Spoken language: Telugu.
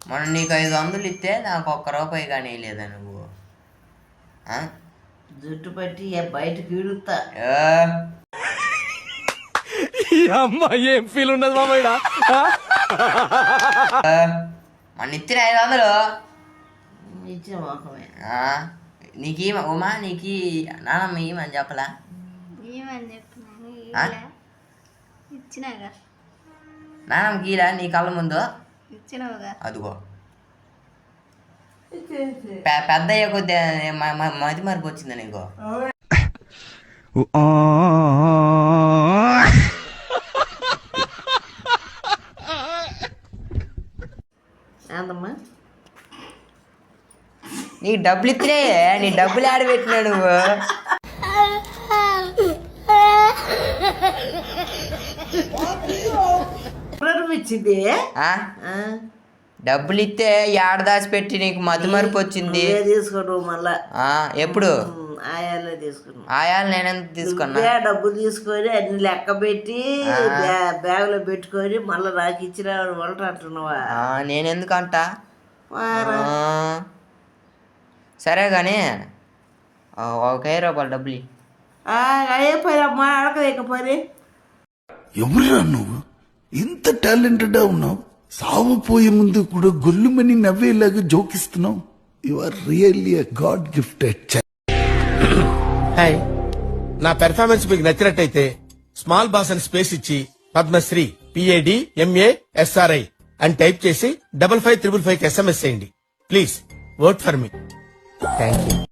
మొన్న నీకు 500 ఇస్తే నాకు ₹1 కానీ లేదా నువ్వు జుట్టు పట్టి బయటకు ఇడుతా అమ్మాయి ఏం ఫీల్ ఉన్నది మామయ్య మొన్న ఇచ్చిన 500 ఇచ్చే మొఖమే నీకు ఉమా నీకు నానమ్మ ఏమని చెప్పలా నానమ్మ గీరా నీ కళ్ళ ముందు అదిగో పెద్ద అయ్యే కొద్ది మతి మరపు వచ్చిందా నీకు ఏందమ్మా నీకు డబ్బులు ఇస్తే నీ డబ్బులు ఆడబెట్టినా నువ్వు ఇచ్చింది డబ్బులు ఇస్తే ఏడ దాచి పెట్టి నీకు మతి మరపు వచ్చింది తీసుకున్నావు మళ్ళా ఎప్పుడు ఆయాలే తీసుకున్నావు ఆయాలు నేనెంత తీసుకున్నా డబ్బులు తీసుకొని అన్ని లెక్క పెట్టి బ్యాగులో పెట్టుకొని మళ్ళీ నాకు ఇచ్చిన వంట అంటున్నావా నేనెందుకంట సరే కానీ ₹1,000 డబ్బులు అయిపోయామ్మా అడగలేకపోయి ఎవరురా నువ్వు ఇంత టాలెంటెడ్ ఉన్నావు సావపోయే ముందు కూడా గొల్లుమని నవ్వేలాగా జోకిస్తున్నావు you are really a god gifted child. Hi, నా పెర్ఫార్మెన్స్ మీకు నచ్చినట్టయితే స్మాల్ బాస్ అని స్పేస్ ఇచ్చి పద్మశ్రీ PADMASRI అని టైప్ చేసి 5555 SMS చేయండి. Please vote for me. Thank you.